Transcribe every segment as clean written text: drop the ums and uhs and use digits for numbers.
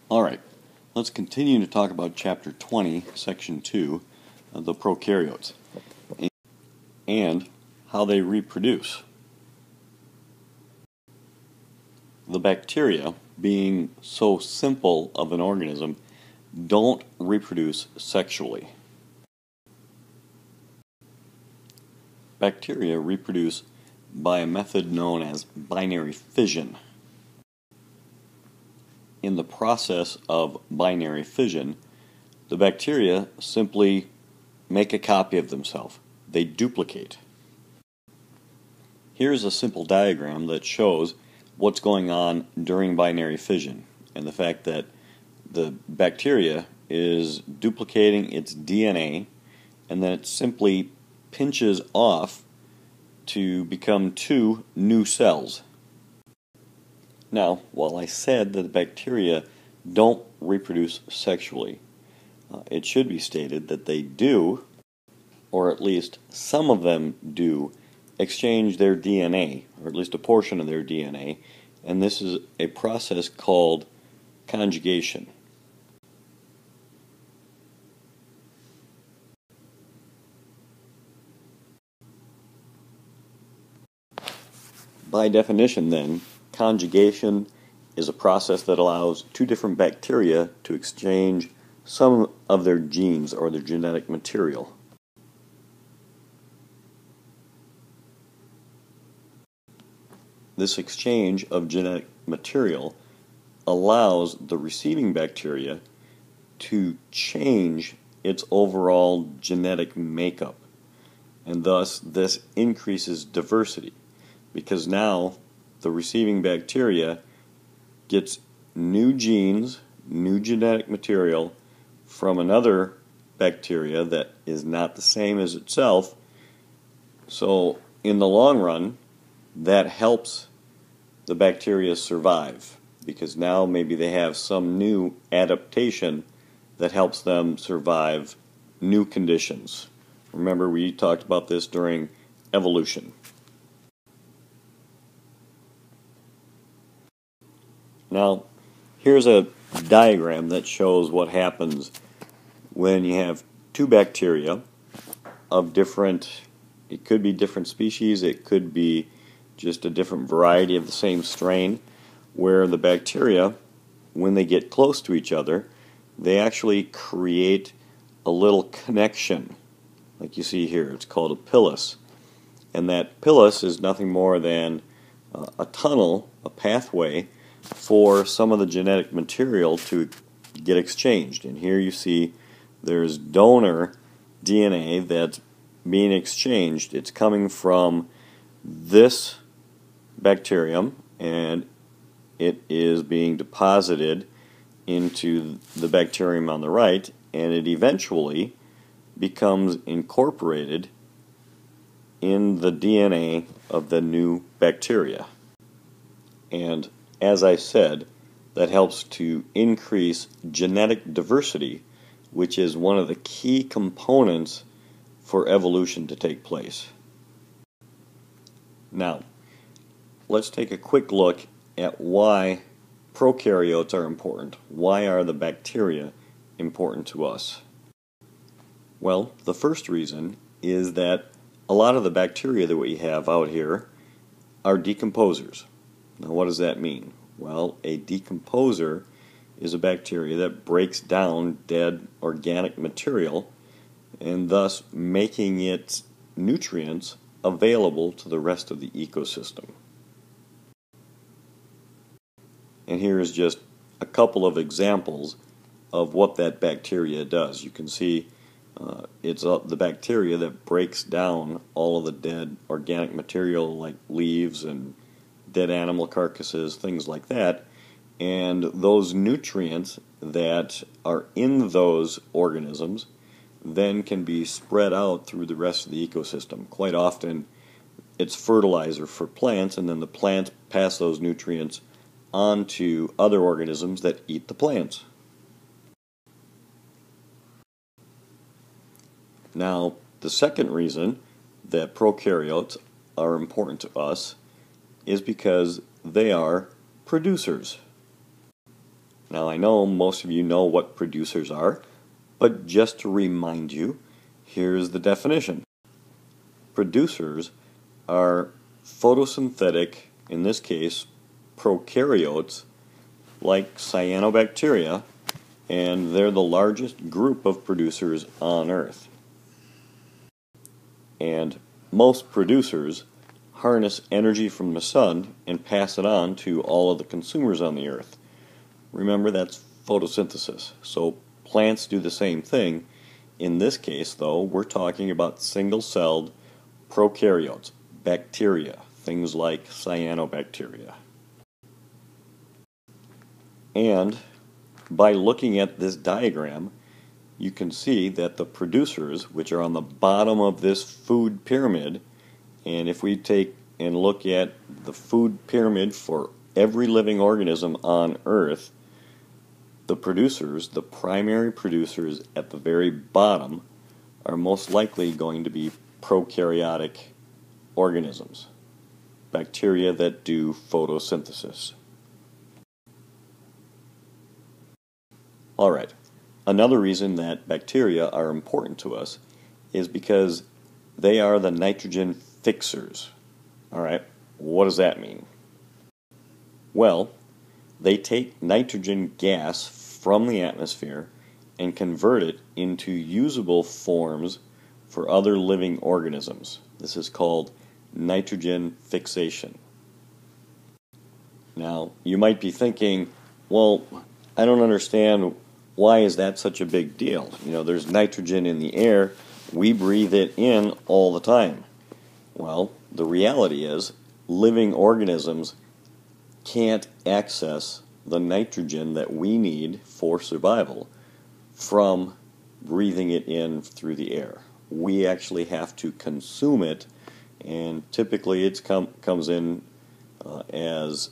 Alright, let's continue to talk about Chapter 20, Section 2, the Prokaryotes, and how they reproduce. The bacteria, being so simple of an organism, don't reproduce sexually. Bacteria reproduce by a method known as binary fission. In the process of binary fission, the bacteria simply make a copy of themselves. They duplicate. Here's a simple diagram that shows what's going on during binary fission and the fact that the bacteria is duplicating its DNA and then it simply pinches off to become two new cells. Now, while I said that the bacteria don't reproduce sexually, it should be stated that they do, or at least some of them do, exchange their DNA, or at least a portion of their DNA, and this is a process called conjugation. By definition, then, conjugation is a process that allows two different bacteria to exchange some of their genes or their genetic material. This exchange of genetic material allows the receiving bacteria to change its overall genetic makeup, and thus this increases diversity, because now the receiving bacteria gets new genes, new genetic material from another bacteria that is not the same as itself. So in the long run, that helps the bacteria survive, because now maybe they have some new adaptation that helps them survive new conditions. Remember, we talked about this during evolution. Now, here's a diagram that shows what happens when you have two bacteria of different, it could be different species, it could be just a different variety of the same strain, where the bacteria, when they get close to each other, they actually create a little connection, like you see here. It's called a pilus, and that pilus is nothing more than a tunnel, a pathway for some of the genetic material to get exchanged. And here you see there's donor DNA that's being exchanged. It's coming from this bacterium and it is being deposited into the bacterium on the right, and it eventually becomes incorporated in the DNA of the new bacteria. And as I said, that helps to increase genetic diversity, which is one of the key components for evolution to take place. Now, let's take a quick look at why prokaryotes are important. Why are the bacteria important to us? Well, the first reason is that a lot of the bacteria that we have out here are decomposers. Now, what does that mean? Well, a decomposer is a bacteria that breaks down dead organic material and thus making its nutrients available to the rest of the ecosystem. And here is just a couple of examples of what that bacteria does. You can see it's the bacteria that breaks down all of the dead organic material like leaves and dead animal carcasses, things like that, and those nutrients that are in those organisms then can be spread out through the rest of the ecosystem. Quite often it's fertilizer for plants, and then the plants pass those nutrients on to other organisms that eat the plants. Now, the second reason that prokaryotes are important to us is because they are producers. Now I know most of you know what producers are, but just to remind you, here's the definition. Producers are photosynthetic, in this case, prokaryotes, like cyanobacteria, and they're the largest group of producers on Earth. And most producers harness energy from the sun and pass it on to all of the consumers on the Earth. Remember, that's photosynthesis. So plants do the same thing. In this case, though, we're talking about single-celled prokaryotes, bacteria, things like cyanobacteria. And by looking at this diagram, you can see that the producers, which are on the bottom of this food pyramid, and if we take and look at the food pyramid for every living organism on Earth, the producers, the primary producers at the very bottom, are most likely going to be prokaryotic organisms, bacteria that do photosynthesis. Alright, another reason that bacteria are important to us is because they are the nitrogen fixers. Alright, what does that mean? Well, they take nitrogen gas from the atmosphere and convert it into usable forms for other living organisms. This is called nitrogen fixation. Now, you might be thinking, well, I don't understand, why is that such a big deal? You know, there's nitrogen in the air, we breathe it in all the time. Well, the reality is, living organisms can't access the nitrogen that we need for survival from breathing it in through the air. We actually have to consume it, and typically it comes in as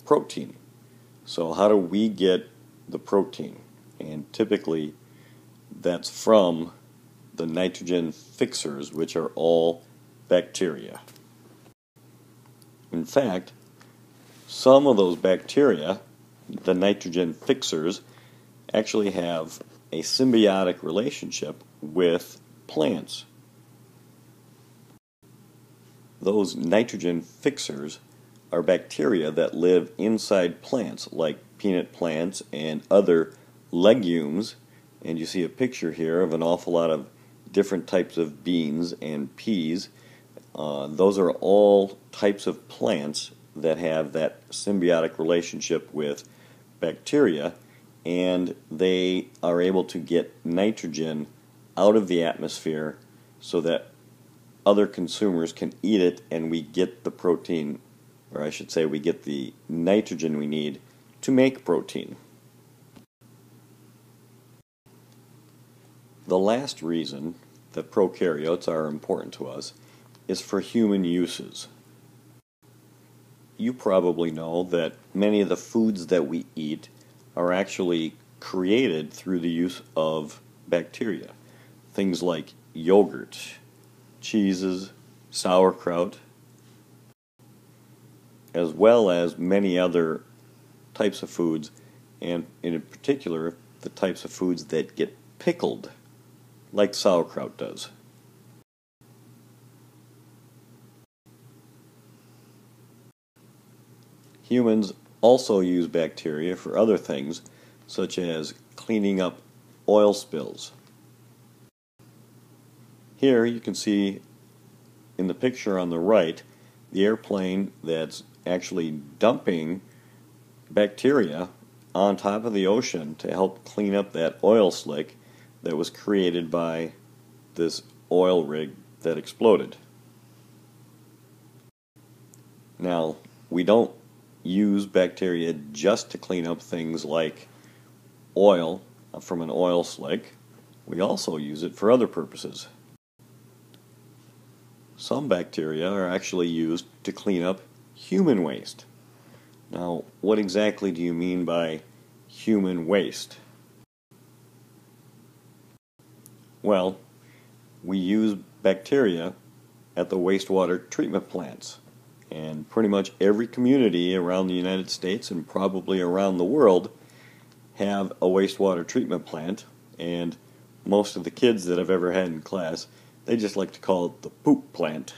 protein. So how do we get the protein? And typically that's from the nitrogen fixers, which are all bacteria. In fact, some of those bacteria, the nitrogen fixers, actually have a symbiotic relationship with plants. Those nitrogen fixers are bacteria that live inside plants, like peanut plants and other legumes, and you see a picture here of an awful lot of different types of beans and peas. Those are all types of plants that have that symbiotic relationship with bacteria, and they are able to get nitrogen out of the atmosphere so that other consumers can eat it and we get the protein, or I should say we get the nitrogen we need to make protein. The last reason that prokaryotes are important to us is for human uses. You probably know that many of the foods that we eat are actually created through the use of bacteria. Things like yogurt, cheeses, sauerkraut, as well as many other types of foods, and in particular the types of foods that get pickled, like sauerkraut does. Humans also use bacteria for other things, such as cleaning up oil spills. Here you can see in the picture on the right the airplane that's actually dumping bacteria on top of the ocean to help clean up that oil slick that was created by this oil rig that exploded. Now, we don't use bacteria just to clean up things like oil from an oil slick. We also use it for other purposes. Some bacteria are actually used to clean up human waste. Now, what exactly do you mean by human waste? Well, we use bacteria at the wastewater treatment plants. And pretty much every community around the United States and probably around the world have a wastewater treatment plant, and most of the kids that I've ever had in class, they just like to call it the poop plant.